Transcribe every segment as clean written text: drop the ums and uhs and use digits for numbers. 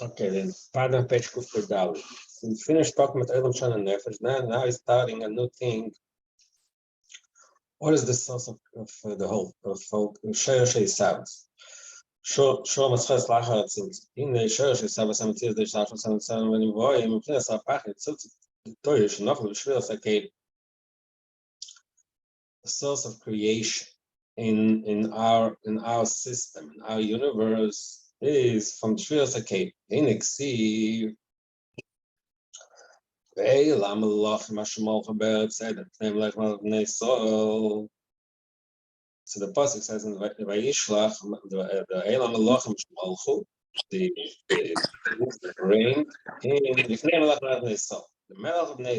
Okay, then pardon page Kufredali. So we finished talking about Elam Shan and Nefesh. Now he's starting a new thing. What is the source of the whole shiur sheisavos? Shor maschas lachar tzimtzum. In the shiur sheisavos amitzias the shachar samtzam when you boy in place of pachet tzutz the toy is not shvil sakei. The source of creation in our system, in our universe, is from shvil sakei. In exi. Ve'elam Elohim Hashemol Chaber Tzedek Pnei Melech Melech Bnei Yisrael. So the pasuk says in Vayishlach, the Elam Elohim Hashemol the rain in Pnei Melech Melech Bnei Yisrael. The Melech Bnei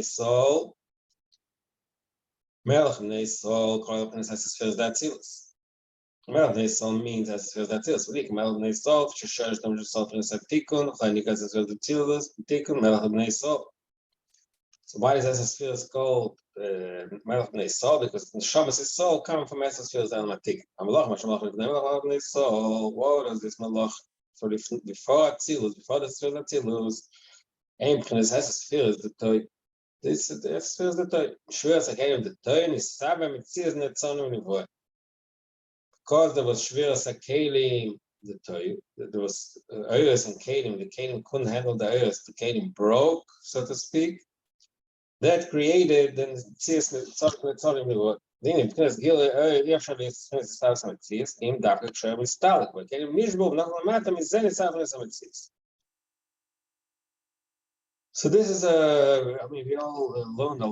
Yisrael, Kol Pnei Sesfers Datzilus. Melech Bnei Yisrael means Sesfers Datzilus. V'dik Melech Bnei Yisrael, Shesherish Dam Yisrael Pnei Tikun, Chaynik Sesfers Datzilus, Tikun Melech Bnei Yisrael. So why is Esespheres called Melech Bnei Yisrael? Because the Shabbos Yisrael come from Esespheres Elmatik. Amalach, Mashalach, Melech Bnei Yisrael. What is this Malach? So before Atzilus, before the Sferes Atzilus, Ein P'chines Esespheres the Toy. This is the Esespheres the Toy. Shviras HaKelim the Toy Nisaba Mitzias Netzonim Nivoy. Because there was Shviras HaKelim the Toy, there was Eires and Kelim. The Kelim couldn't handle the Eires. The Kelim broke, so to speak. That created then because so this is we all learned a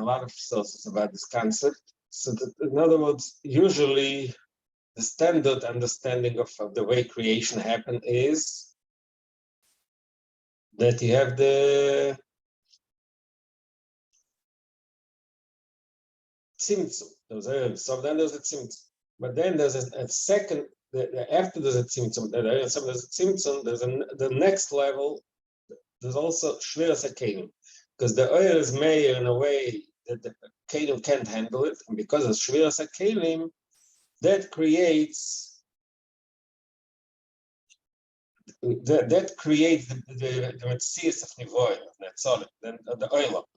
lot of sources about this concept. So that, in other words, usually the standard understanding of the way creation happened is that you have the tzimtzum. So then there's a tzimtzum. But then there's a second, after there's a tzimtzum, there's a tzimtzum, there's the next level, there's also shviras hakelim. Because the oil is made in a way that the kelim can't handle it. And because of shviras hakelim, that creates the metzias of nivoy, that solid, then the oil,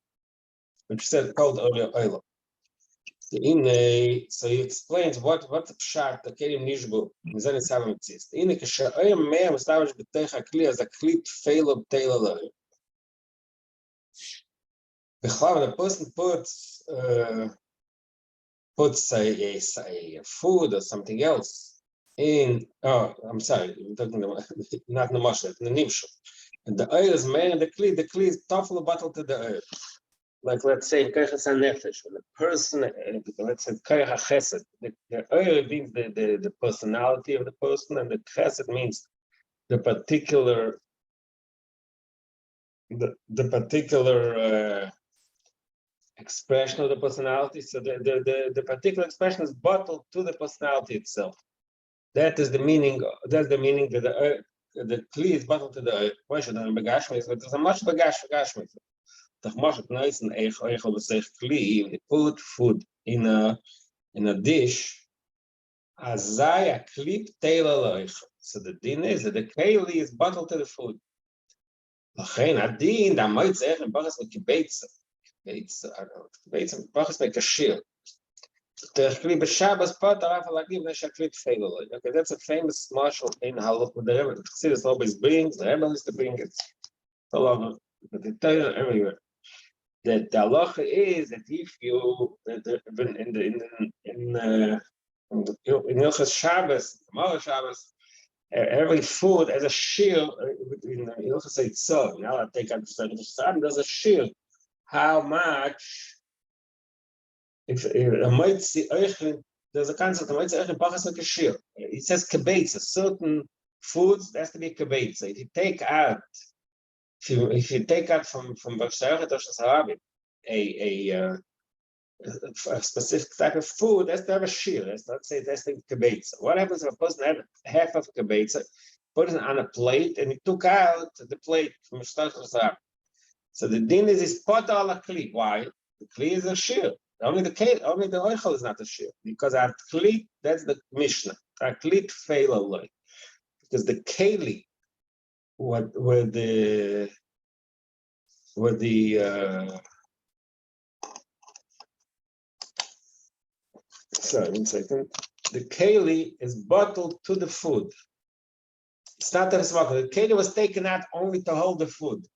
which is called oil. So he explains what the pshat the kelim nishbu mizan isav mitzis. In the k'sha'ayim me'am establish b'teich hakli as a kli tfeilo b'teilo lo'im. When a person puts a food or something else in. Oh, I'm sorry, I'm talking about not the mashal, the nimshul. And the oil is made in the kli is tafel battle to the oil. Like let's say Kaychas HaNefesh, when a person, let's say Kayach HaChesed, the oil means the personality of the person, and the Chesed means the particular expression of the personality. So the particular expression is bottled to the personality itself. That is the meaning. That's the meaning that the kli is bottled to the oil. Why should I begashmis? But there's a much begashmis. When you put food in a dish, so the din is that the keli is bottled to the food. Okay, that's a famous marshal in Halach with the Rebbe. The Chassidus always brings, the Rebbe used to bring it. So long, but they tell you everywhere. That the halacha is that if you in Hilchos Shabbos, tomorrow Shabbos, every food has a shiur in Hilchos Eitzah. Now I take out the study of there's a shiur. How much? If a moitzi there's a concept of moitzi oichlin pachas like a shiur. It says kebeitza. Certain foods has to be kebeitza. If you take out. If you take out from Bashayachet or Shasarabim a specific type of food, that's to have a shiur. Let's say that's the kebeitza. What happens if a person had half of kebeitza, put it on a plate, and he took out the plate from Shasarabim? So the din is pot ala kli. Why? The kli is a shiur. Only the oichel is not a shiur, because our kli, that's the Mishnah. Our kli tfeila loy, because the keli sorry, 1 second. The keli is bottled to the food. It's not that it's smoker. The keli was taken out only to hold the food.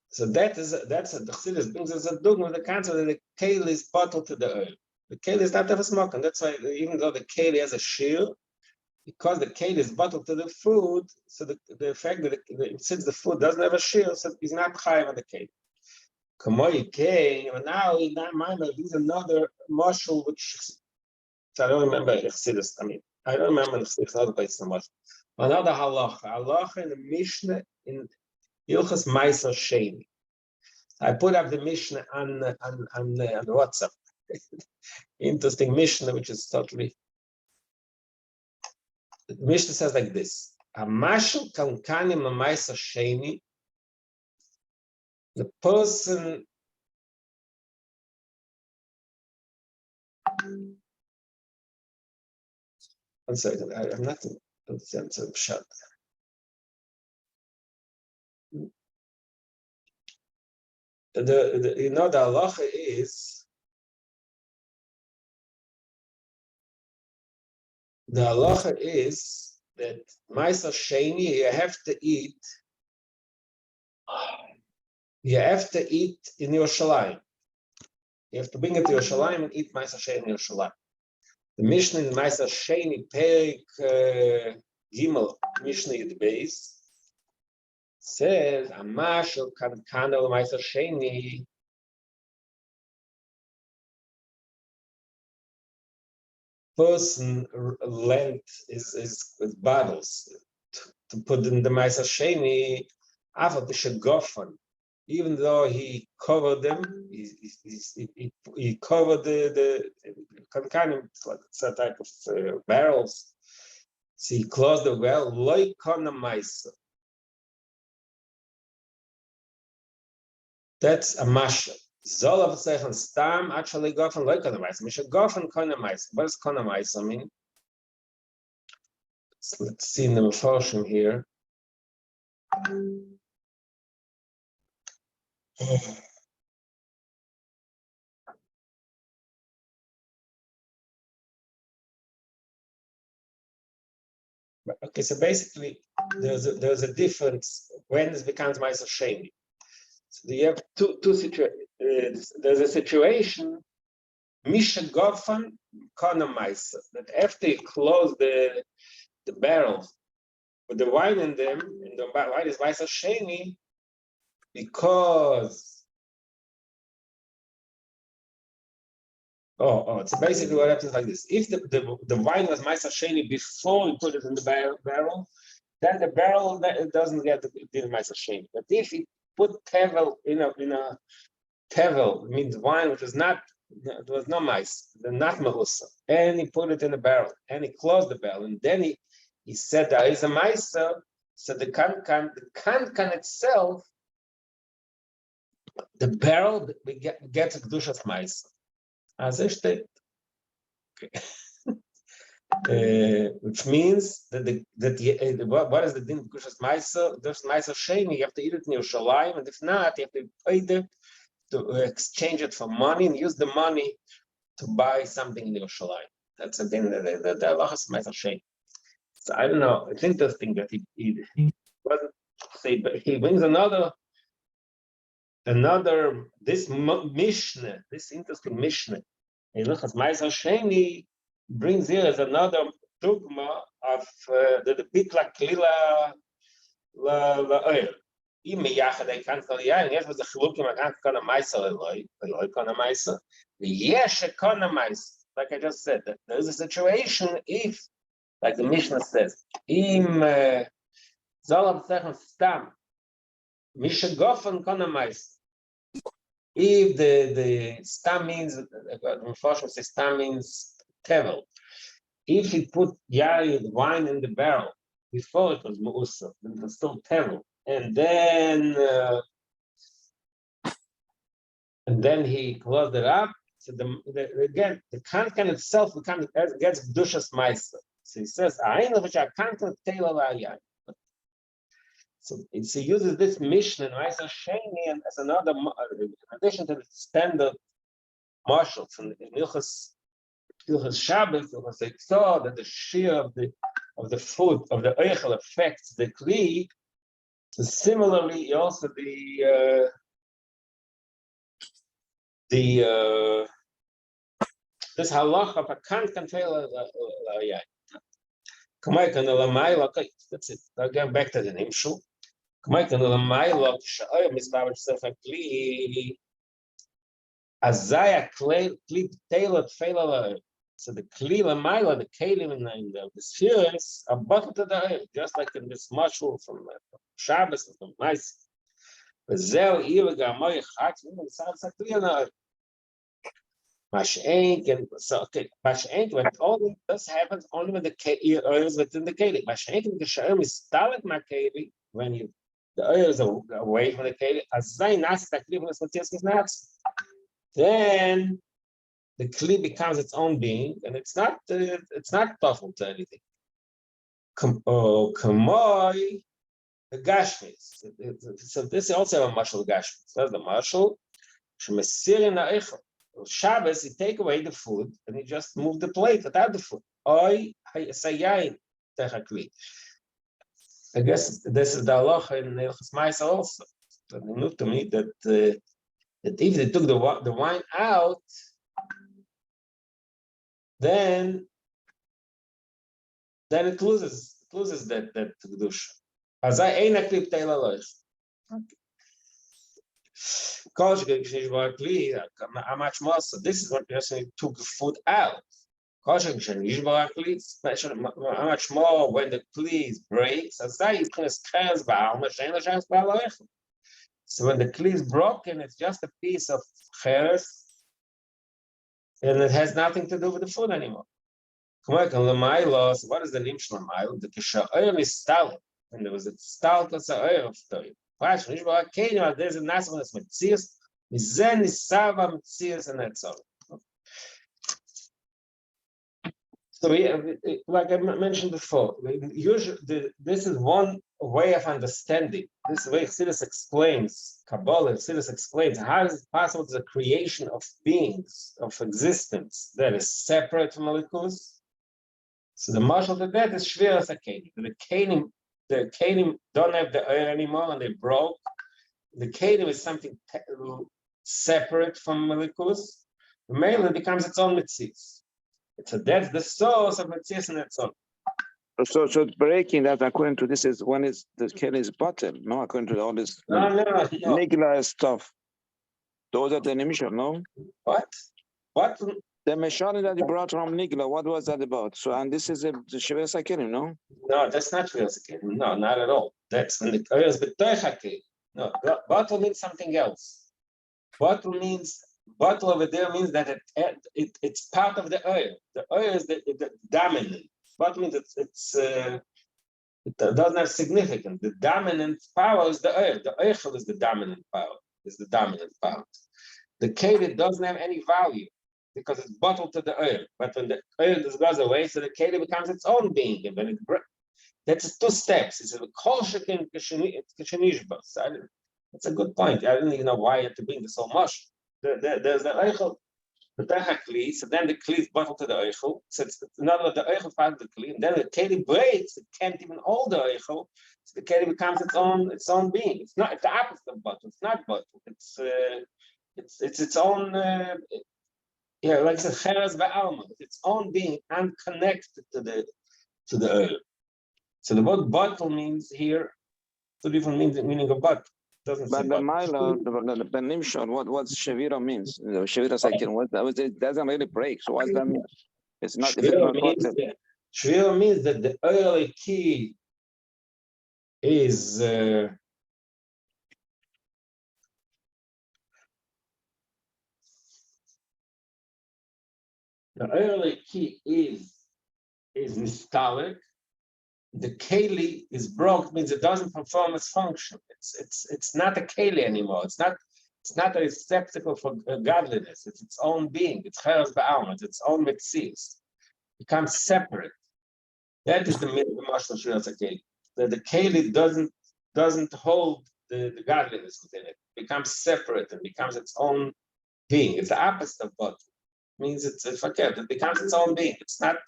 So that's the Chassidus brings us a dogma, the concept that the keli is bottled to the oil. The keli is not ever smoking. That's why even though the keli has a shiur, because the keli is bottled to the food, so the fact that since the food doesn't have a shiur, so he's not chayav on the keli. Kamoy came, and now in that mind, there's another marshal which so I don't remember Chassidus. I mean, I don't remember Chassidus other places so much. Another halacha in the Mishnah in Ilchas Ma'aser Sheni. I put up the Mishnah on WhatsApp. Interesting Mishnah, which is totally. The Mishnah says like this: A mashal kankanim Ma'aser Sheni. The person. One second, I'm not in the sense of shut. The halacha is that Ma'aser Sheni you have to eat in Yerushalayim. You have to bring it to Yerushalayim and eat Ma'aser Sheni in Yerushalayim. The Mishnah in Ma'aser Sheni Perik Gimel Mishnah Yud Beis says Amashel Kankana Ma'aser Sheni. Person lent is bottles to put in the Ma'aser Sheni after the shagofan, even though he covered them, he covered the kankanim, it's a type of barrels. So he closed the well. Loy kana ma'aser. That's a masha. Zolav second stam actually gofen loy kana ma'aser. Misha gofen kana ma'aser. What does kana ma'aser mean? So let's see in the Mefarshim here. Okay, so basically, there's a difference when this becomes Ma'aser Sheni. So you have two situations. There's a situation, Misha Gofan Kana Ma'aser, that after you close the barrels with the wine in them, and the wine is Ma'aser Sheni, because so basically what happens like this: if the wine was Ma'aser Sheni before you put it in the barrel, then the barrel doesn't get the Ma'aser Sheni. But if you put tevel in a tevel, means wine which was not, it was not mice, not mehusa, and he put it in the barrel and he closed the barrel, and then he said there is a mice, so the kankan itself, the barrel gets a kedushas mice. As I state, which means that what is the din kedushas mice? There's Ma'aser Sheni. You have to eat it in Yerushalayim, and if not, you have to pay them to exchange it for money and use the money to buy something in Yerushalayim. That's a din that the Allah has Ma'aser Sheni. So I don't know. It's interesting that he wasn't say, but he brings another this Mishnah, this interesting Mishnah. Ilchas Ma'aser Sheni brings here as another dogma of the pitla klila la oil. Im yachad I can't tell you. Yes, was a chilukim I can't kana ma'aser eloi kana ma'aser. Yes, kana ma'aser. Like I just said, that there is a situation if, like the Mishnah says, im zolav sechem stam mishagofen kana ma'aser. If the stam means, unfortunately, say stam means tevel. If he put wine in the barrel before it was mu'usa, then it was still tevel, and then he closed it up, So again, the kankan itself gets dushas meister. So he says, so he uses this Mishnah and Meiser Sheni and as another, in addition to the standard marshals in Ilchas Shabbos, Ilchas Eitzah, that the shiur of the food of the Eichel affects the Kli. So similarly, also this halacha of a kan fail. That's it. Again, back to the nimshul. So the kli l'mayla, the kelim in the spheres are bottled to the earth, just like in this mushroom from Shabbos and from Mice. But when only this happens only when the oil is within the kelim. When the oil is away from the kelim, then the kli becomes its own being, and it's not powerful to anything. Kamoi the gashmis. So this is also a mashal gashmis. That's the mashal. Shemesirin ha'echel. Shabbos, you take away the food and you just move the plate without the food. Oy hayasayayin techakli. I guess this is the halacha in Ilchas Ma'aser also. But it looked to me that if they took the wine out, then it loses that kedusha. As I ain't a klip teila loich. How much more? So this is what we actually took the food out. How much more when the kli breaks? So when the kli is broken, it's just a piece of cheres, and it has nothing to do with the food anymore. What is the nimshul l'maylo? The kishaoyim is stalin, and there was a stal kasaoyim of toy. There's a nasam that's mitzias, mizen nisava mitzias, and that's all. So like I mentioned before, usually this is one way of understanding. This way Chassidus explains, Kabbalah, Chassidus explains how is it possible to the creation of beings, of existence that is separate from Elikus. So the marshal to that is shvir as a kelim. The kelim don't have the oil anymore and they broke. The kelim is something separate from Elikus. The male becomes its own mitzvahs. So that's the source of mitzvahs and its own. So breaking that according to this is when is the kelim is bottom, no? According to all this nigla stuff. Those are the nimshal, no? What? The meshani that you brought from Nigla, what was that about? So, and this is the Shivir Sakirim, no? No, that's not Shivir Sakirim. No, not at all. That's when the oil is b'toich hakelim. No, bottle means something else. Bottle over there means that it's part of the oil. The oil is the dominant. Bottle means it doesn't have significance. The dominant power is the oil. The oil is the dominant power. Is the dominant part. The kelim doesn't have any value, because it's bottled to the oil. But when the oil goes away, so the kelim becomes its own being, and then it breaks. That's 2 steps. It's a kol shekin kishenishbas. That's a good point. I didn't even know why you had to bring this so much. There's the oichel, the kli. So then the kli is bottled to the oichel. So it's not what the oichel is part of the kli. And then the kelim breaks. It can't even hold the oichel. So the kelim becomes its own being. It's not the opposite of bottle. It's not bottle. It's its own. Like I said, cheres ba'alma, its own being, unconnected to the oil. So the word bottle means here 2 different meaning of bottle. Doesn't but say the Mila, the nimshal, what Shavira means? The Shavira Sakin, it doesn't really break. So what does that mean? It's not. Shvira means that the early key is. The early key is nistalic. The keli is broke, means it doesn't perform its function. It's not a keli anymore. It's not It's not a receptacle for godliness. It's its own being. It's cheres ba'alma. It's its own metzius. Becomes separate. That is the mashal shiur hakeli. That the keli doesn't hold the godliness within it. It becomes separate and becomes its own being. It's the opposite of bottle. It means it's fakir. It becomes its own being. It's not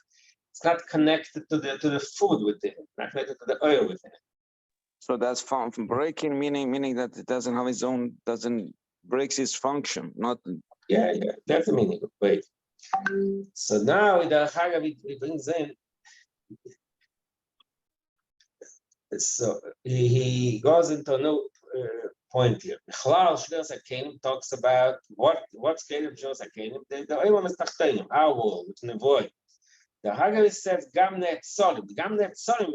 connected to the food within it. Not connected to the oil within it. So that's from breaking, meaning that it doesn't have its own, breaks its function, not. Yeah, that's the meaning of break. So now he brings in. So he goes into a new point here. Chlal shiur hakeli talks about what's created shiur hakeli. The olam is tachtenim, our world, which nevoid. The Haggadah says gam ne'etzolim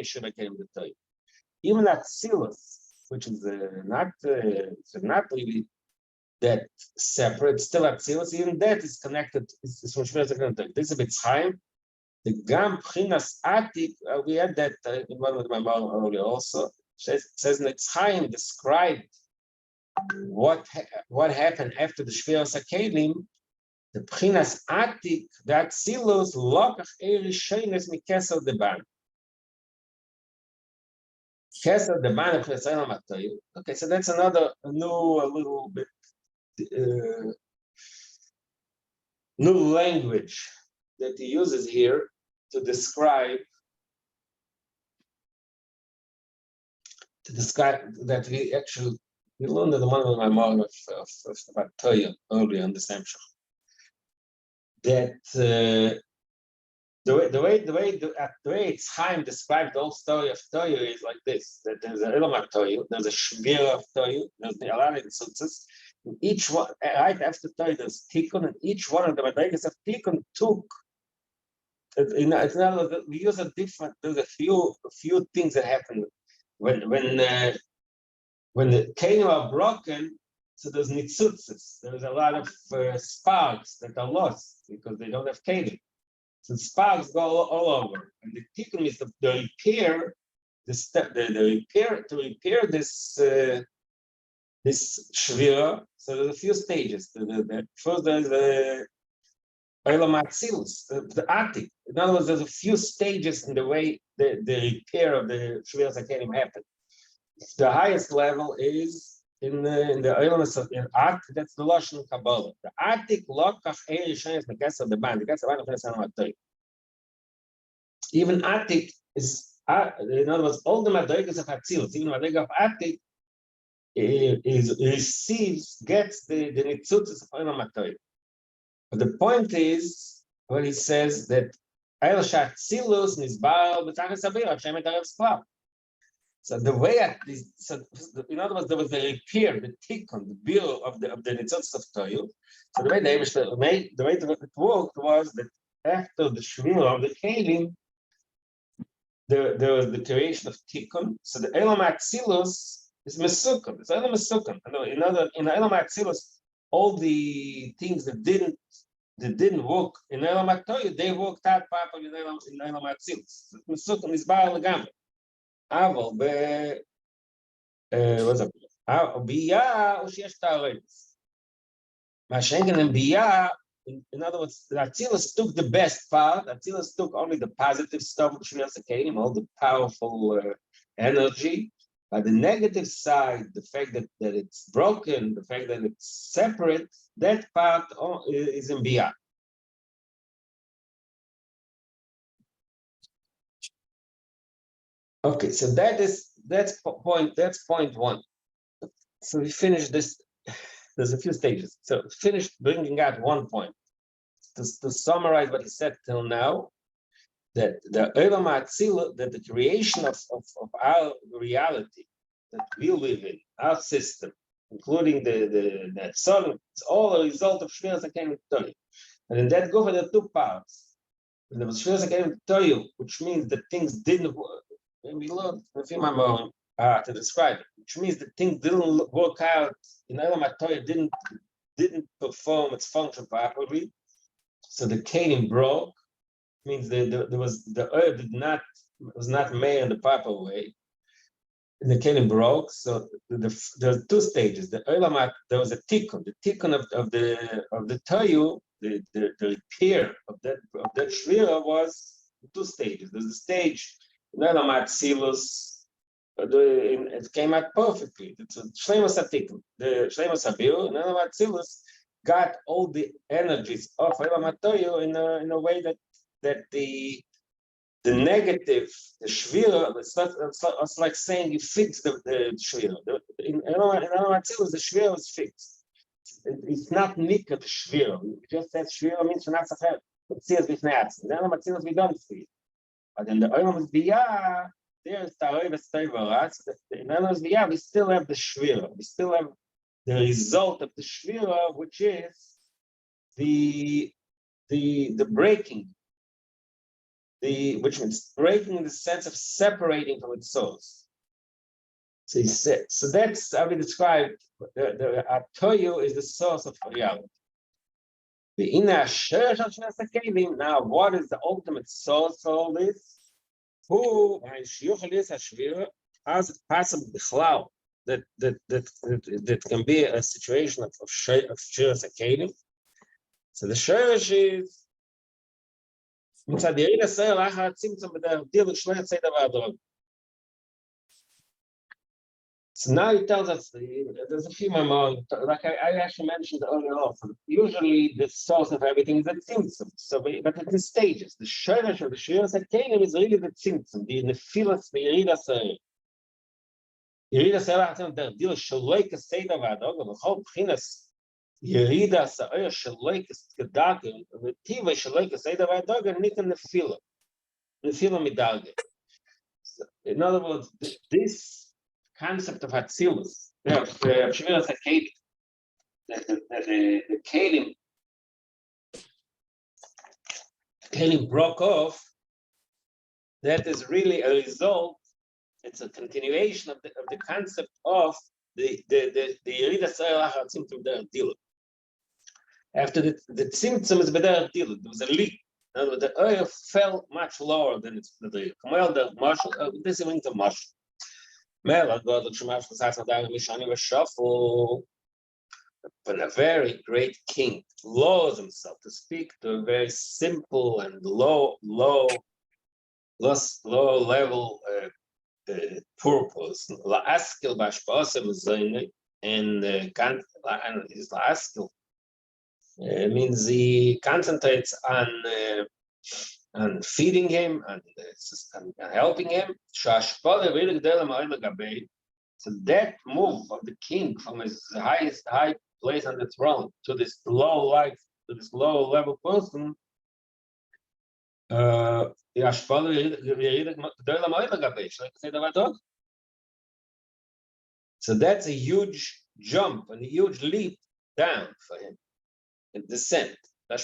is shiur hakeli b'toy. Even Atzilus, which is not really that separate, still Atzilus, even that is connected. This is a bit time. The Gam Pchinas Atik, we had that in one of my mom earlier also. Says Netzchaim described what happened after the shiur hakelim. The Pchinas Atik, the Atzilus, Lokach Eri Sheines Mikesel Deban. Okay, so that's a little bit new language that he uses here to describe that we learned in one of my mom of about Toya earlier on the same show. That the way it's Chaim described the whole story of Toya is like this: that there's a Ilam Toya, there's a shiur of Toya, there's a lot of instances. Each one, right after Toya, there's Tikkun, and each one of the Madrigas of Tikkun took. We use a different. There's a few things that happen when the kelim are broken. So there's nitzutzes. There's a lot of sparks that are lost because they don't have kelim. So the sparks go all over, and the tikkun is the repair. To repair this shiur. So there's a few stages. First there's the Olam Atzilus, the Atik. In other words, there's a few stages in the way the repair of the shiur hakelim happened. The highest level is in the Olam Atik. That's the Lashon Kabbalah. The Atik lokach eri sheines mikesel deban. Even Atik is, in other words, all the Madrigas of Atzilus, even the Madriga of Atik, gets the nitzutzes of Olam Atik. But the point is, when he says that El Shatzilus Nisbar B'Tachas Abir Hashem Etarev Sklav. So the way in other words, there was the repair, the tikkun, the bill of the nitzutzes of Toyu. So the way it worked was that after the shiur of the kelim, there was the creation of tikkun. So the Elam Atzilus is mesukon. It's Elam mesukon. In Elam Atzilus, all the things that didn't work in Elam Toyu, they worked out properly in Elam Atzilus. Mesukon is bar legamri. Aval what's up? Biyah or sheyesh ta'aretz. Mashenken and biyah. In other words, the Atzilus took the best part. Atzilus took only the positive stuff of shiur hakelim, all the powerful energy. But the negative side, the fact that it's broken, the fact that it's separate, that part is in biyah. Okay, so that's point one. So we finished this. There's a few stages. So finished bringing out one point. To summarize what he said till now, that the Olam Atzilus, that the creation of our reality that we live in, our system, including the sun, it's all a result of shiur hakelim Toyu. And in that go there are two parts. And there was shiur hakelim Toyu, which means that things didn't work. And we learned a few more to describe it, which means that things didn't work out in Olam Toyu, didn't perform its function properly. So the kelim broke. Means the oil was not made in the proper way. the kelim broke. So there's two stages. The Olam, there was a tikkun. The tikkun of the toyu, the repair of that shvira was two stages. There's a stage in Olam Atzilus. It came out perfectly. It's a shleimus tikkun. The shleimus habir in Olam Atzilus got all the energies of Olam Toyu in a way that the negative, the shvira, it's like saying you fix the shvira. In Olam Atzilus, the shvira is fixed. It's not nika the shvira. It just says shvira means shenatz acher. It says with nats. In Olam Atzilus, we don't see it. But in the Olam Biyah, there's Tarei v'Stei v'Ratz. In Olam Biyah, we still have the shvira. We still have the result of the shvira, which is the breaking. Which means breaking in the sense of separating from its source. So he said, so that's how we described the Atoyu is the source of reality. The inner church of now, what is the ultimate source of all this? Who and shiur is hashvira? How is it possible that can be a situation of shiur sakelim? So the church is מצד יריד ישראל לאחר הצמצום בדרך דין ושלא יצא דבר הדרום. So now he tells us, there's a few more, like I actually mentioned earlier also, usually the source of everything is the tzimtzum, so, but it's in stages. The shirish of the shiur sakelim is really the tzimtzum, the nefilas, the Yerid Yisrael. Yerid Yisrael לאחר דרך דין שלא יצא דבר הדרום, בכל בחינת ירידה סער שלויקס גדאגן וטיבה שלויקס איידה ואדאגן ניתן נפילה מדאגן. In other words, this concept of Hatzilus, the Kelim broke off, that is really a result, it's a continuation of the concept of the Yerida Sa'er Lachar Tzimtzum Derech Dilut. After the Tzimtzum is B'derech Dilut, there was a leak. In other words, the oil fell much lower than its B'derech. Well, the marshal, this is into marshal. Mela, God, the Shemash, the Sassan, the Mishani, was shuffle. When a very great king lowers himself to speak to a very simple and low level purpose, la askel bashpasem zayne, and is la askel means he concentrates on feeding him and helping him. So that move of the king from his high place on the throne to this low life, to this low level person, so that's a huge jump and a huge leap down for him, in descent. So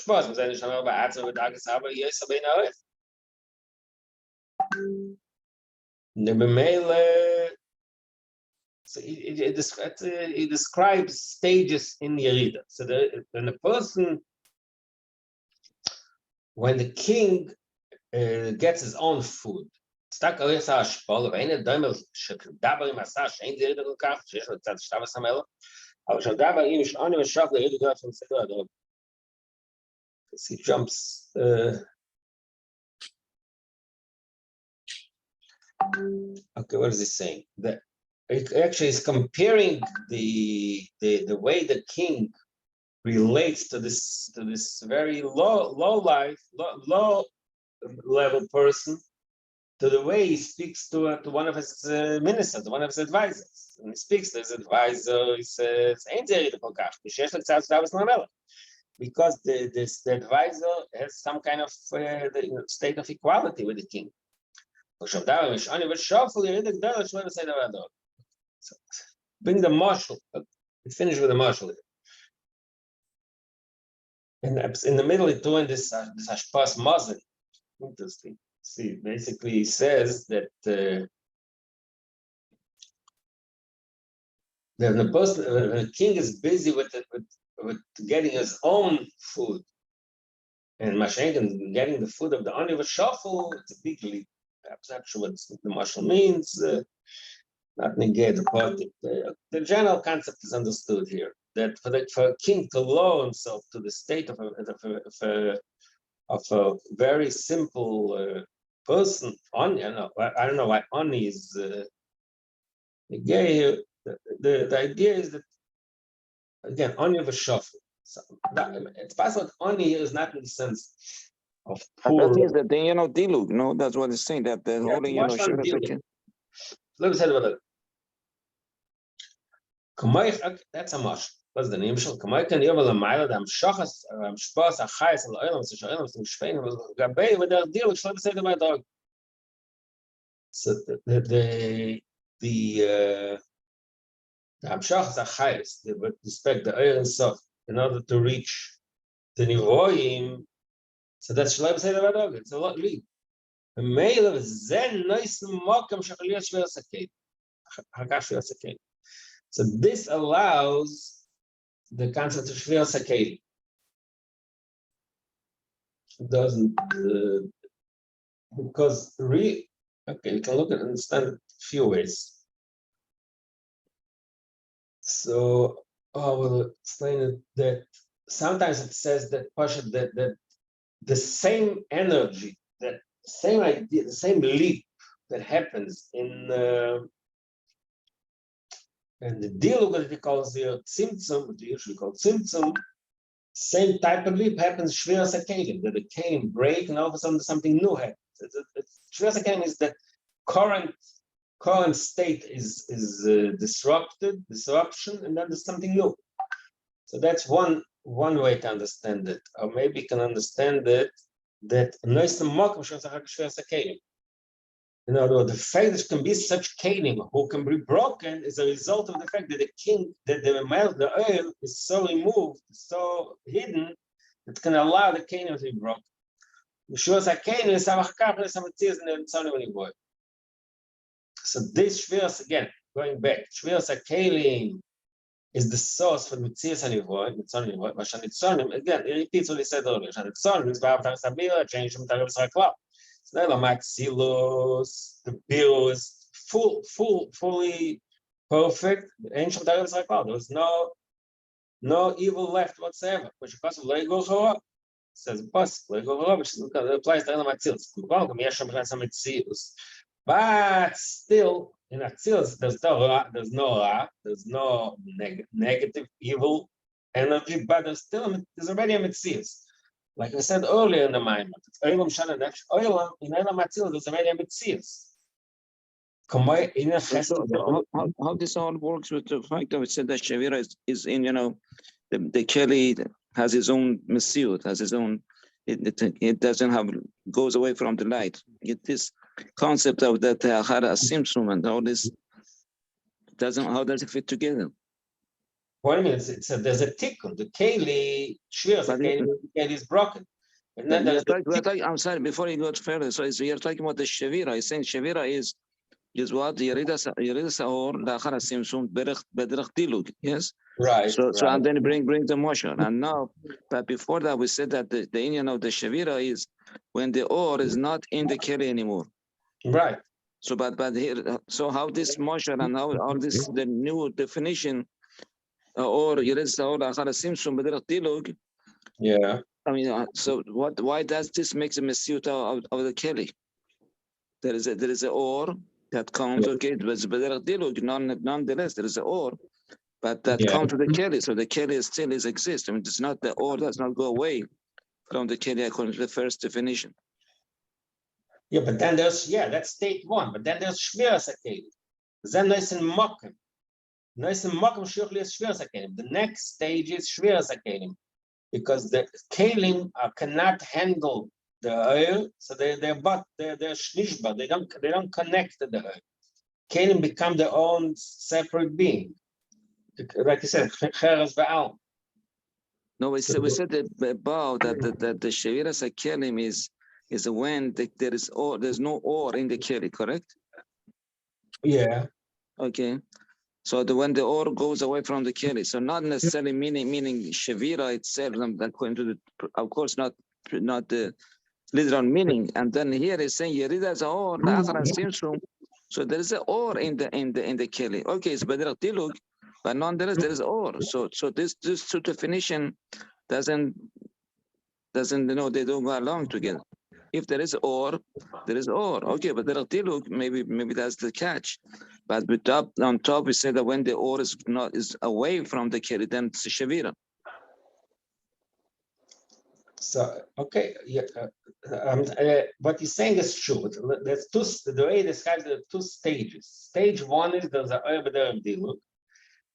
he describes stages in Yerida. So when a person, when the king gets his own food, he jumps. Okay, what is he saying? That it actually is comparing the way the king relates to this very low level person, to the way he speaks to one of his ministers, one of his advisors. When he speaks to his advisor, he says, because the advisor has some kind of state of equality with the king. So bring the marshal. Finish with the marshal. And in the middle, he's doing this hashpas mazin. Interesting. See, basically, he says that the person, the king is busy with getting his own food, and Mashenkin getting the food of the Ani V'Shafel, it's a big leap. Perhaps not sure what the marshal means. not negate the politic. The general concept is understood here, that for a king to lower himself to the state of a very simple person, I don't know why Oni is negate here. The idea is that, again, Oni of a shuffle. So it's possible that Oni here is not in the sense of poor. That is the thing, dilug, no? That's what it's saying, that the holding, Look at that's a mush. What's the name? Kamai can you a mile that I'm shachas, I'm spas, a chayas, and oilams, and shailams, and Spain, and Gabay with their deal, which let me say to my dog. So the Amshachas are chayas, they would respect the oil and soft in order to reach the nivoim. So that's let me say to my dog. It's a lot lead. The male of Zen nice mokam shachaliyah shver sakei. Hakash shver sakei. So this allows the concept of shver sakei. It doesn't because okay, you can look at and understand it a few ways. So I will explain it that sometimes it says that that the same energy, that same idea, the same leap that happens in the dialogue that he calls the tzimtzum, what they usually call tzimtzum, same type of leap happens shver sakelim, that the kelim break and all of a sudden something new happens. Shver sakelim is that current state is disruption, and then there's something new. So that's one way to understand it, or maybe you can understand it that in other words, the fact that can be such kelim who can be broken is a result of the fact that the oil is so removed, so hidden, that can allow the kelim to be broken. So this shviras, again, going back, shviras kelim is the source for Mitzias Hanivoy, again, it repeats what he said earlier. Shanitzonim is Ba'av Sabila, change from Tarif Sakla. So then Maxilos, the bill is fully perfect. Ancient Tarif Sakla. There was no evil left whatsoever. Which because of Lego Chora, says Bus, Lego Chora, which applies to Maxilos. But still, in Atzilus, there's no negative, evil energy, but there's already a Metzius. Like I said earlier in the Maimon, Oilam Shana, Oilam, in Oilam Atzilus, there's already a Metzius. How this all works with the fact that it said that Shavira is in, the Kelly has his own Metzius, has his own, it doesn't have, goes away from the light. This concept of that Hara Simsum and all this how does it fit together? What I mean, there's a tikkun. The keli shviras, the keli is broken. And then I'm sorry, before you go further, so you're talking about the Shavira. You're saying Shavira is what? Yerida Saor, Lachara Simsum, Bedrech Dilug, yes? Right. So and then bring the motion. And now, but before that, we said that the union of the Shavira is when the ore is not in the keli anymore. Right. So, but here, so how this motion and how all this the new definition, or yeah. I mean, so what? Why does this make a mesiut of the keli? There is a ore that comes. Okay, but nonetheless, there is an ore, but that comes to the keli. So the keli still exists. I mean, it's not the ore does not go away from the keli according to the first definition. Yeah, but then there's, that's state one. But then there's shviras hakelim. Then there's in mokum. There's in mokum shviras hakelim. The next stage is shviras hakelim, because the kelim cannot handle the oil, so they're shnishba. They don't connect to the oil. Kelim become their own separate being. Like you said, cheres va'al. No, we said about that the shviras hakelim is when there's no ore in the keli, correct? Yeah. Okay. So when the ore goes away from the keli, so not necessarily meaning shavira itself, according to of course not the literal meaning. And then here is saying yerida ore la'achar simsum. So there is an or in the keli. Okay, it's better dilug, but nonetheless there is or. So this two definition doesn't they don't go along together. If there is or, there is or. Okay, but there are dilug, maybe that's the catch. But on top we say that when the or is away from the keli, then it's shavira. So okay, yeah, what you're saying is true. There's the way it describes the two stages. Stage one is there's a orbiter of dilug.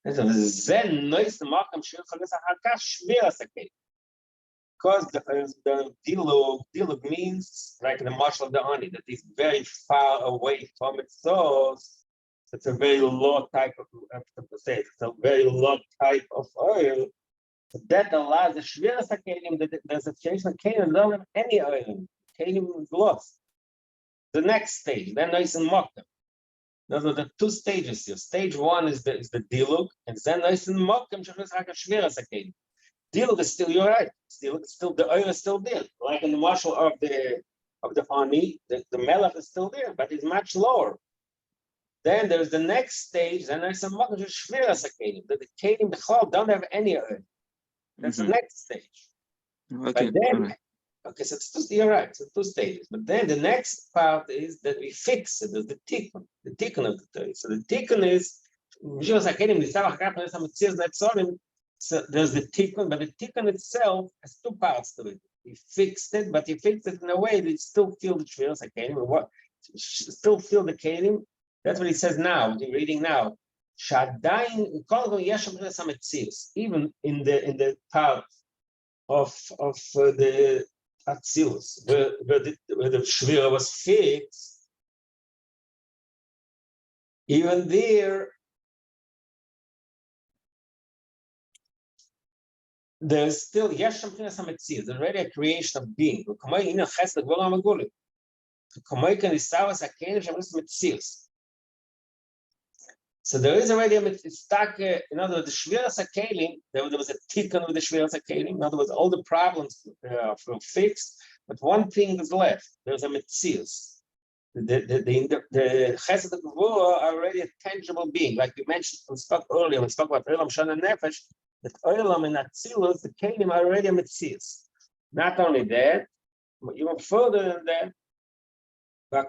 Then noise the markham shiur chalas hakash shvira sakei. Because the dilug means like the marshal of the honey that is very far away from its source. It's a very low type of it's a very low type of oil. So that allows the shvira sakelim that there's a change in kelim don't have any oil. Kelim is lost. The next stage, then noise and mockam. Those are the two stages here. Stage one is the dilug, and then noise and mockam shvira sakelim. Dilug is still, you're right. Still the oil is still there. Like in the marshal of the honey, the melech is still there, but it's much lower. Then there's the next stage, then there's some shvira sakelim. The kelim b'chol don't have any oil. That's the next stage. Okay. But then, okay, so you're right. So two stages. But then the next part is that we fix it. There's the tikkun of the Torah. So the tikkun is so there's the tikkun, but the tikkun itself has two parts to it. He fixed it, but he fixed it in a way that it still feel the shviras hakelim. Still feel the kelim. That's what he says now. What you're reading now. Even in the part of the Atzilus, where the shvira was fixed, even there's still there's already a creation of being. So there is already a mitzvah. In other words, the shviras hakelim, there was a tikkun with the shviras hakelim. In other words, all the problems were fixed, but one thing is left. There's a mitzvah. The chesed of gevurah are already a tangible being, like we mentioned. We spoke earlier. We spoke about olam shana nefesh. That olam and atzilus, the kelim are already a mitzvah. Not only that, but even further than that. And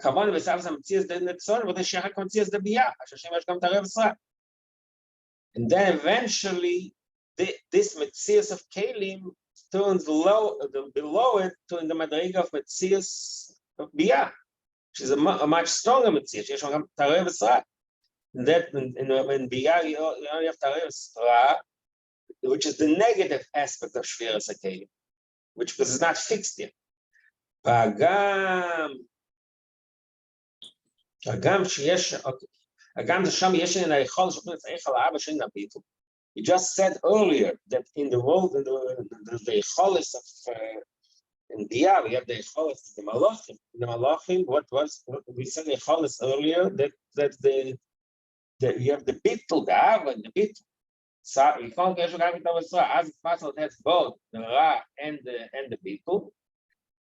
then eventually, this Metzias of Kelim turns below it to in the Madriga of Metzias of Biyah, which is a much stronger Metzias. That in Biyah, you only have Tarev Sra, which is the negative aspect of Shviras HaKelim, which is not fixed yet. He just said earlier that in the world, the Cholis of in Biyah, we have the Cholis of the Malachim. In the Malachim, what we said the Cholis earlier, that you have the Bittul, the Ava, and the Bittul. So you can't get as possible it has both the Ra and the Bittul.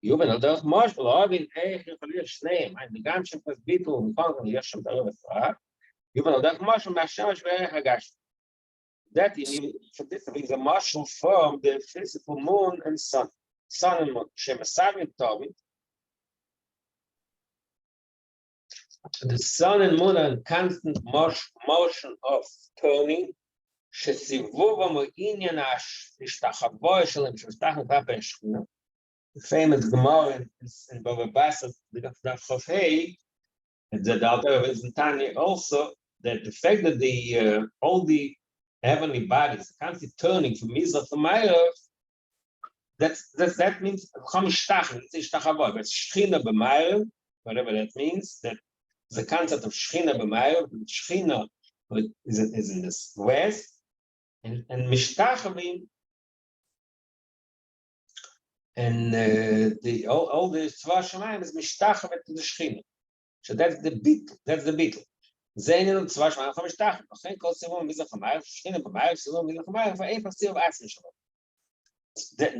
Yuben al derech moshel ogin יכולים שניהם, גם שם ביטול ומכון יש שם תראה ופרעה, יובל על דרך moshel מהשמש וערך הגשם. That for this is a moshel from the physical moon and sun. Sun and moon. שמסבים טובים. The sun and moon are in constant motion of turning, שסיבובם הוא עניין ההשתחוות שלהם, שמשתחוות כלפי השכינה. The famous Gemara in Bava Basra, the Chofei, and the Alter of Tanya also, that the fact that all the heavenly bodies are constantly turning from Mizrach to Ma'arav, that means Chamishtach, it's Ishtachavot, but Shechina b'Ma'arav, whatever that means, that the concept of Shechina b'Ma'arav, Shechina is in the west, and Mishtachavim. And all the Tzva Shemayim is mishtachet to the Shechina. So that's the beetle. That's the beetle. Zayin and Tzva Shemayim are mishtachet. Achin kol sivum mizach hamayim, Shechina b'mayim, sivum mizach hamayim, v'eifach sivum atzmi shalom.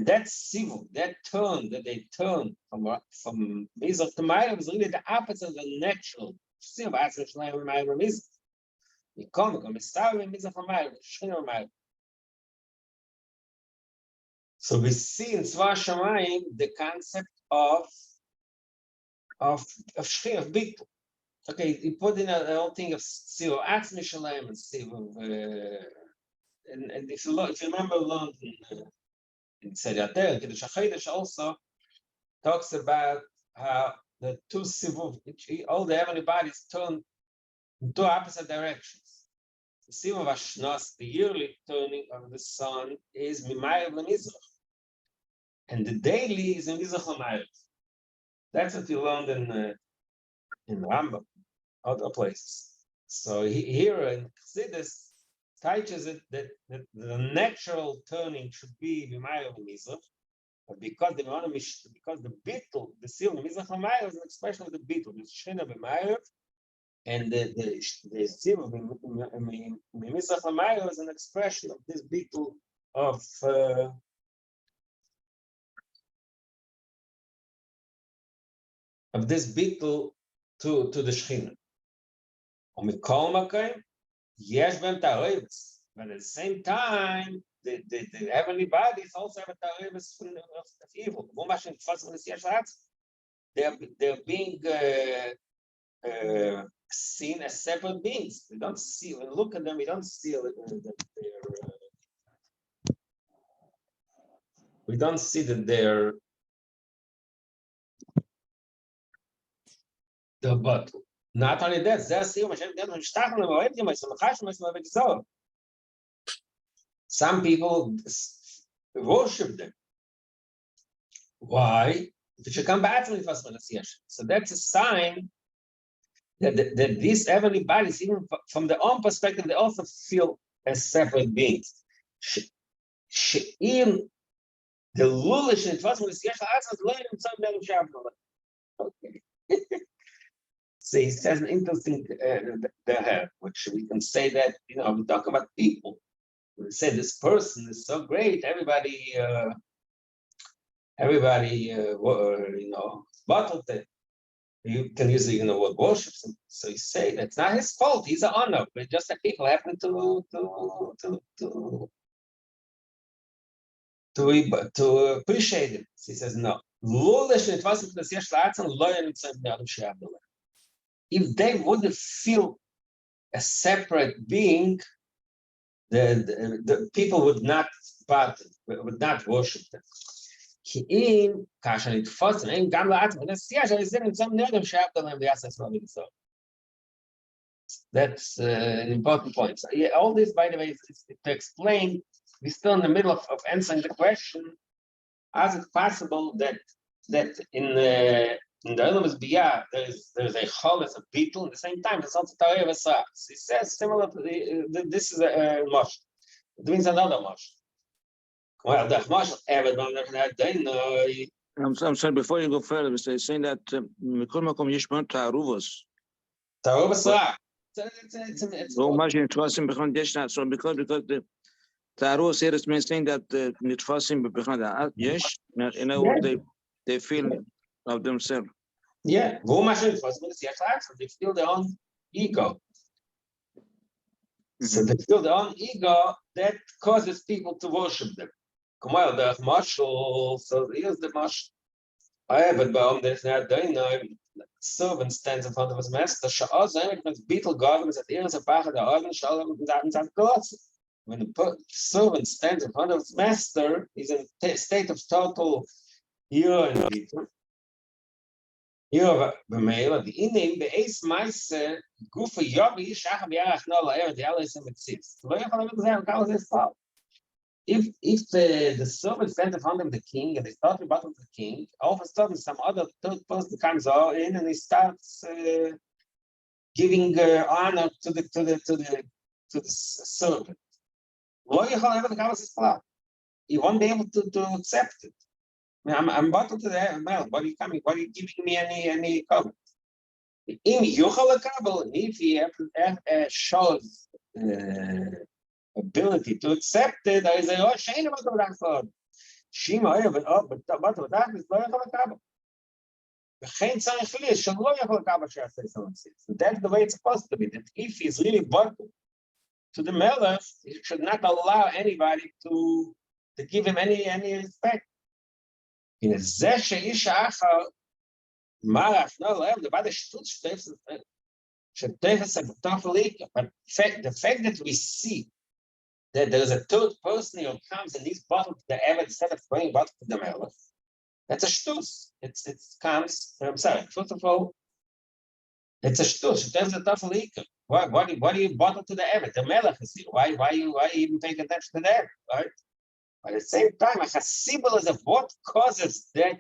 That sivum, that turn that they turn from mizach to mayim is really the opposite of the natural Shiur ba'atzim shleim b'mayim b'mizrach. Mikom mistav b'mizrach b'mayim, Shechina b'mayim. So we see in Tzva Shamayim the concept of Shechina, of Bittul. Okay, you put in a whole thing of Siur Atzmi Shalem and Siur, and if you remember, learned in Tzediater, Kiddush HaChodesh also talks about how the two Sivuv, all the heavenly bodies turn in two opposite directions. The Sivuv Ashnos, the yearly turning of the sun, is Mimayel L'Mizrach, and the daily is in Mizrach L'Mayel. That's what you learned in Rambam, other places. So here in Chassidus teaches it that the natural turning should be Mimayel L'Mizrach, but because the Bittul, the Siur Mizrach L'Mayel is an expression of the Bittul, the Shechina b'Mayel, and the Siur Mizrach L'Mayel is an expression of this Bittul of this Bittul to the Shechina. Umikol Makom, yesh b'hem ta'arevus, but at the same time, the heavenly bodies also have a ta'arevus of evil. They're being seen as separate beings. We don't see, when we look at them, we don't see that they're the bottle. Not only that, some people worship them. Why? So that's a sign that these heavenly bodies, even from their own perspective, they also feel as separate beings. Okay. So he says an interesting there, which we can say that, we talk about people. We say this person is so great, everybody bottled it. You can use the word worships him. So you say that's not his fault. He's an honor, but just that people happen to appreciate him. So he says no. If they wouldn't feel a separate being, the people would not worship them. That's an important point. So, yeah, all this, by the way, is to explain. We're still in the middle of answering the question: how is it possible that in the Olam Biyah there's a choles of Bittul at the same time? It's also Tarei V'Sach. He says similar to this is a mosh. It means another mosh. Well, the mosh I'm sorry, before you go further, Mr. saying that Mikol Makom Yishmon Ta'aruvos. Tarei V'Sach. So much in Tvasim Bechon Yesh, so because the Ta'aruvos here is saying that Nitvasim Bechon Yesh, in other words, they feel of themselves. Yeah, they feel their own ego. So they feel their own ego that causes people to worship them. So here's the marshal. There's not the servant stands in front of his master. When the servant stands in front of his master, he's in a state of total shiur and bittul. Shiur b'meila v'inem be'es ma'aser gufa yobi shachar b'yarach no la'er di'alei mitzvos. Lo yachol le'mizeh kol this fault. If the servant stands in front of the king and they start about the king, all of a sudden some other third person comes in and he starts giving honor to the servant. He won't be able to accept it. I mean, I'm bottled to the mouth. What are you coming? What are you giving me any comment? If he shows ability to accept it, I say, oh, shame about the Shima, but וכן צריך לי, שלא יכול לקבל שיעשה סלמסיס. That's the way it's supposed to be, that if he's really bottled to the melech, he should not allow anybody to give him any respect. הנה זה שאיש האחר, מרח, לא אוהב, דבר השטות שתפס בתוך ליקה. But the fact that we see that there is a third person who comes and he's bottled to the Eved instead of bringing bottled to the melech, that's a shtus. It comes, I'm sorry, first of all, it's a shtus. It a tough leaker. Why do you bottle to the Eved? The melech is here. Why you even paying attention to the Eved, right? But at the same time, a chasibel is of what causes that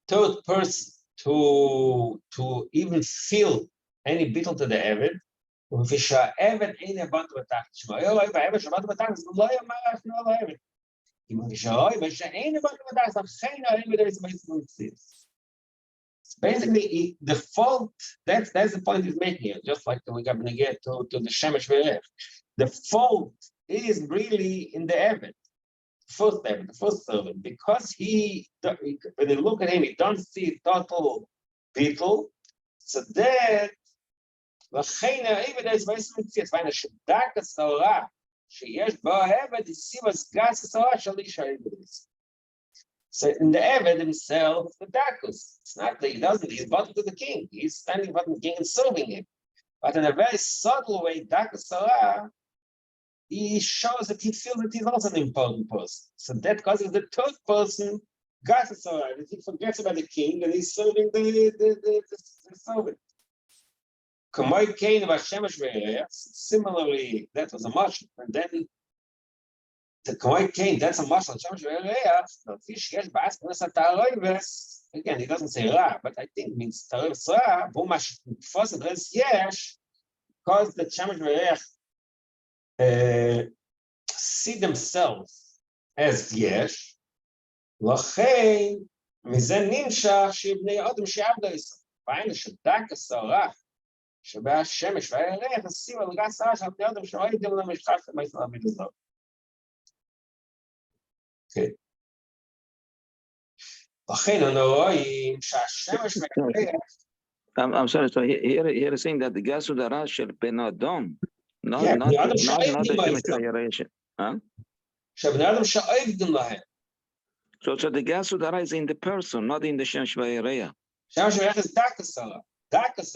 third person to even feel any bittul to the Eved. ושהעבד אין הבנת בתחת שמו. היה רואה בעבד שבנת בתחת, זה לא היה מרח, לא העבד. אם ושהרואה ושאין הבנת בתחת, אכן העבד is basically the fault, that's the point he's making here, just like we're going to get to the Shemesh Verech. The fault is really in the Eved, the first servant, because when you look at him, you don't see total bittul, so that לכן העבד is ואין השדק הסערה שיש בו העבד הסיב הסגס הסערה של איש העבד. So in the Eved himself, the dakus, it's not that he's bottom to the king, he's standing bottom to the king and serving him. But in a very subtle way, dakus sarah, he shows that he feels that he's also an important person. So that causes the third person, gas sarah, that he forgets about the king and he's serving the servant. Similarly, that was a marshal, and then the Koi Cain, that's a marshal. The fish yes, again, he doesn't say Ra, but I think it means Tarev Ra, Bumash first address yes, because the Shemesh see themselves as yes. Lachein, Mizen Nimsha, Shibnei Adam Shabda is fine, Shadak Sarah. שבה השמש והירח עשים על גס הרע של פני אדם שלא הייתם למשחק למעשה המדוזר. כן. לכן אנו רואים שהשמש והירח... I'm sorry, so here is saying that the gas udara של בני אדם, not the שמש והירח. שבני אדם שעבדים להם. So the gas udara is in the person, not in the שמש והירח. שמש והירח is דקה סרה. Just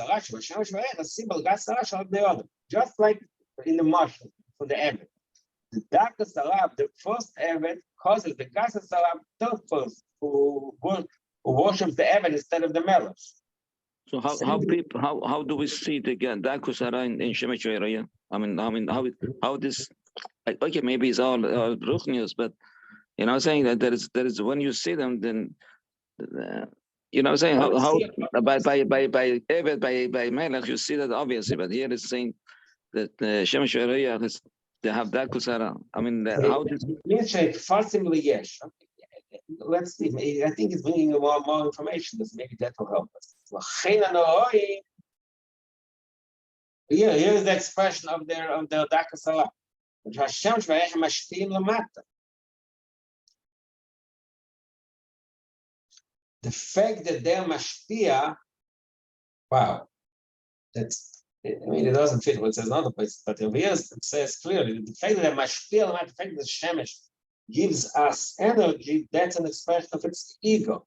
like in the marshal for the Eved. The Daka Sarab, the first Eved, causes the Gasa Sarab, third person who worships the Eved instead of the Melech. So how do we see the Daka Sarab in Shemesh area? I mean how this, okay, maybe it's all Ruchnius, but saying that there is when you see them, then saying how by Eved, by Melech, you see that obviously, but here it's saying that Shemesh area they have Dakusara. I mean, how this yes. Let's see. I think it's bringing more information. Maybe that will help us. Here is the expression of their Dakusara. The fact that they're mashpia, wow, it doesn't fit what it says in other places, but over here it says clearly the fact that they're mashpia, the fact that Shemesh gives us energy, that's an expression of its ego.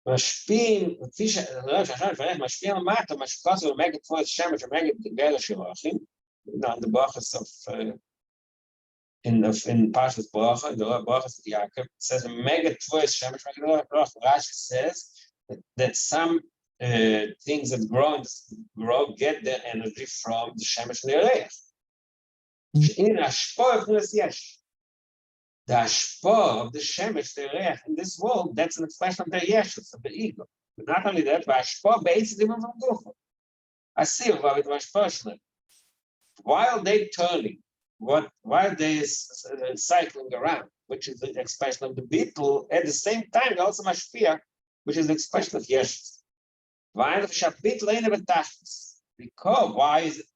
Mashpia, mashpia mata, mashpia will make it for Shemesh, or make it together, Shilachim, the brachas of in Parshas Bracha, in the brachas of Yaakov, it says mega tvois shemesh. Rashi says that some things that grow get their energy from the shemesh ne'erech. In hashpah of yesh, the hashpah of the shemesh ne'erech in this world, that's an expression of the yeshus, of the ego. But not only that, but hashpah basically from gufa. Asir vavid hashpah. While they turning. While they cycling around, which is the expression of the beetle, at the same time also mashpia, which is the expression of yeshus. Because why is it?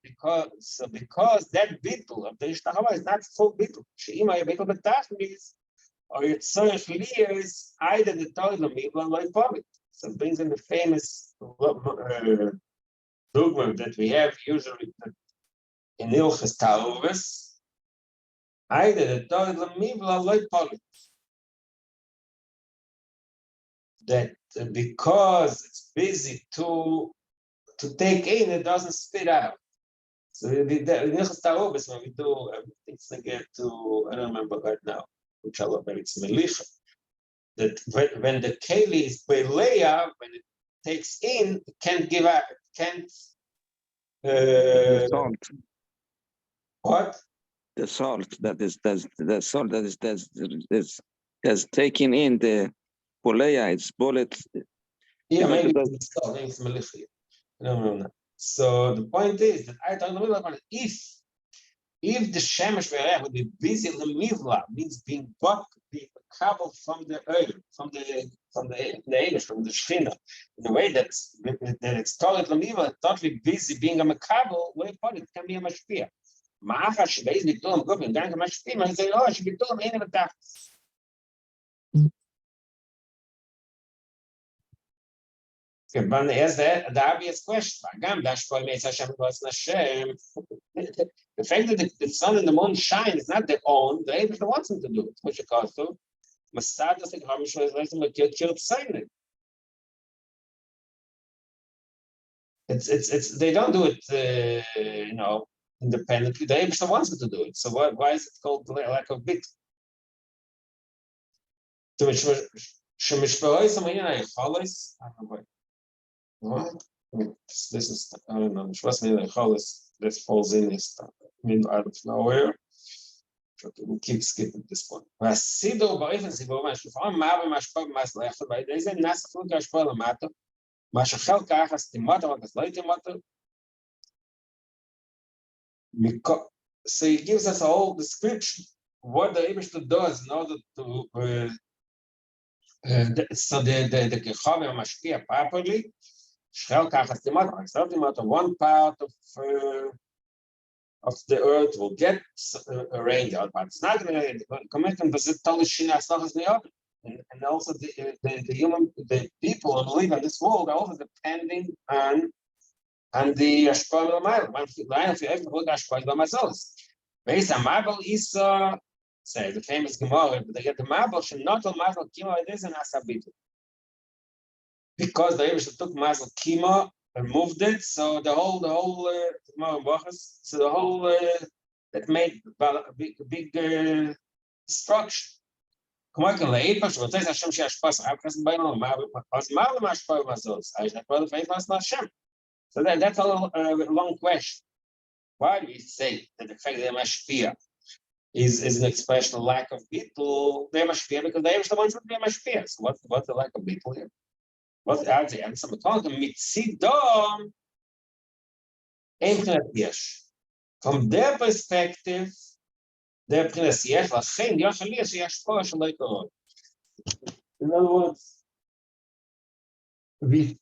Because that beetle of the ishtahava is not full beetle. Sheima beetle betachlis, or Yitzorich Liya is either the Torah Lamivla or Loipomit. So it brings in the famous dogma that we have usually in Ilchas Ta'uvis, either the Torah Lamivla or Loipomit. That because it's busy to take in, it doesn't spit out. So in Ilchas Ta'uvis, when we do, it's again to, I don't remember right now, which I love, maybe it's Melicha. That when the keli is beleya, when it takes in, it can't give out, it can't. The salt. What? The salt that is the salt that is taking in the polea. It's bullet. Yeah, maybe it's salt, maybe it's melicha. I don't know. So the point is that I don't know about if the shemesh v'erech would be busy lemivla, means being coupled from the oil, from the Eibush, from the Shechina, in a way that it's totally lemivla, totally busy being a makabel, where it can be a mashpia. Ma'acha shebeiz b'tulam gufin, gang a mashpia, and say, oh, shebitulam ain't a betachas. Okay, but here's the obvious question. The fact that the sun and the moon shine is not their own. The Eibush wants them to do it. Which calls to Masadas and Hamishal is like killed sign. It's they don't do it independently. The Eibush wants them to do it. So why is it called lack of bit? To which what? This is, I don't know, this falls in this out of nowhere. Okay, we'll keep skipping this one. Vasido ba'ifin sibo mashufam ma'ava mashpov maslechad ba'ideze nasachut gashpov lamato mashachel kachas timoto v'kas loy timoto. So he gives us a whole description what the Eibush does in order to so the Kechav mashpia properly. One part of the earth will get a rain, the other part it's not going to commitment, but it's totally and also the people who live in this world are also depending on the Ashpal Mile. Line of Ashpal Mazos. Based on Mabel Isa, say the famous Gemara, but they get the Mabel should not all Mabel Kimo it is an Asabit. Because the Eibush took Mazel Kima and moved it, so the whole that made a big destruction. So that's a long question. Why do we say that the fact that Mashpia is an expression of lack of people? They're Mashpia because the Eibush the ones that be Mashpia. So what's the lack of people here? What's the answer? Mitzidom from their perspective, their in other words, the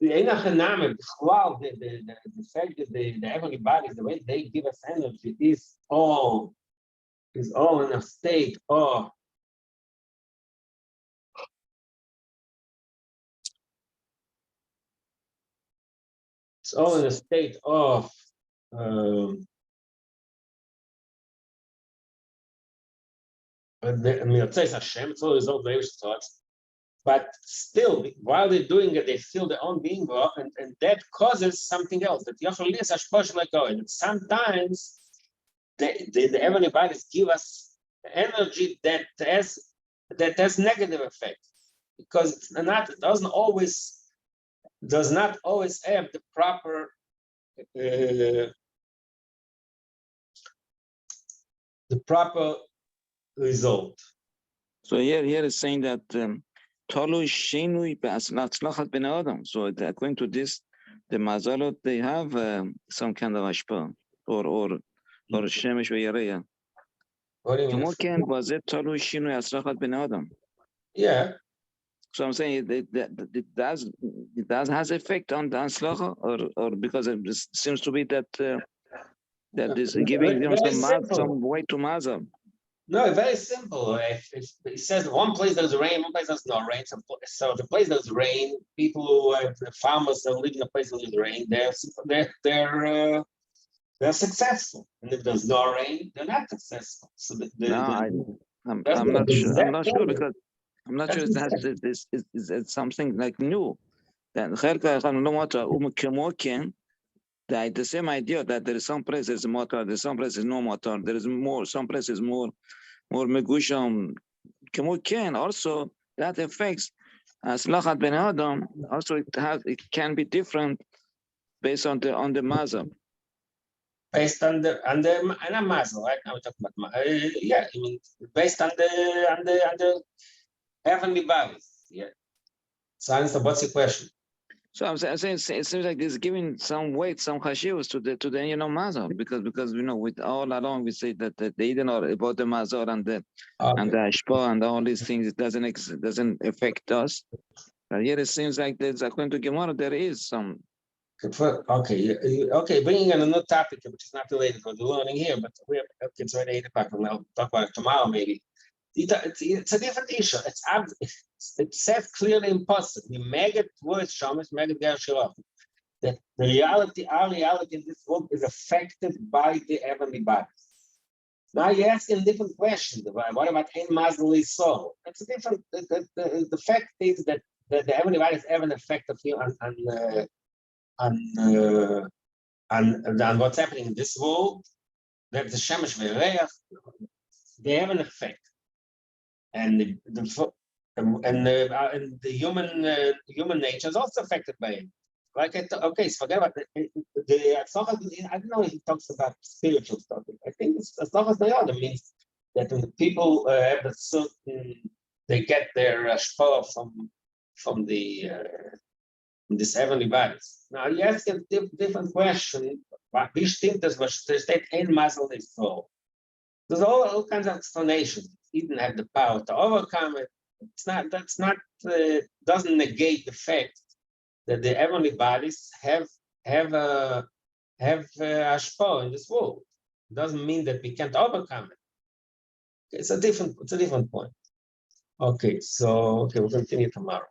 fact that the heavenly bodies, the way they give us energy, is all in a state of it's all in a state of it's all result of Eibush's thoughts. But still, while they're doing it, they feel their own being, and that causes something else. That and sometimes the heavenly bodies give us energy that has negative effects because it does not always have the proper result. So here is saying that Tolu Shinui Be'aslachat Ben Adam. So according to this, the Mazalot they have some kind of ashpa or Shemesh ve'Yereya. What do you mean? Can was it Tolu Shinui Aslachat Ben Adam? Yeah. So I'm saying it does has effect on the Aslacha or because it seems to be that is giving them some weight to Mazal. No, very simple. If it says one place there's rain, one place there's no rain. So the place there's rain, people who have the farmers that live in a place where there's rain, they're successful. And if there's no rain, they're not successful. So I'm not sure. I'm not sure because I'm not sure if that's it's something like new. That the same idea that there is some places motor, there's some places no motor, there is more, some places more megusham. Also that affects Slachat Ben Adam. Also, it can be different based on the mazal. based on the mazel, right? Now we're talking about yeah, I mean based on the heavenly bodies. Yeah. So answer, what's your question? So I'm saying it seems like this giving some weight, some chashivus to the mazal because with all along we say that they didn't know about the mazal and the ashpa and all these things. It doesn't affect us. But here it seems like there's, according to Gemara, there is some. Okay. Bringing in a new topic which is not related to the learning here, but it's already 8 o'clock. We'll talk about it tomorrow maybe. It's a different issue. It says clearly in Pasuk, the Megad words Shamash, Megad Gershirah, that our reality in this world is affected by the heavenly bodies. Now you're asking a different question. What about Ein Mazli soul? It's a different. The fact is that the heavenly bodies have an effect of you on what's happening in this world. That the Shemesh Ve'Reach, they have an effect. And the human nature is also affected by it. Like so forget about I don't know if he talks about spiritual stuff. I think it's Aslachas Nayada means that when the people have a certain, they get their shpah from this heavenly bodies. Now you ask a different question. Wie stimmt das? Was steht ein Mazel is so? There's all kinds of explanations. He didn't have the power to overcome it. Doesn't negate the fact that the heavenly bodies have ashpah in this world. It doesn't mean that we can't overcome it. It's a different point. Okay, we'll continue tomorrow.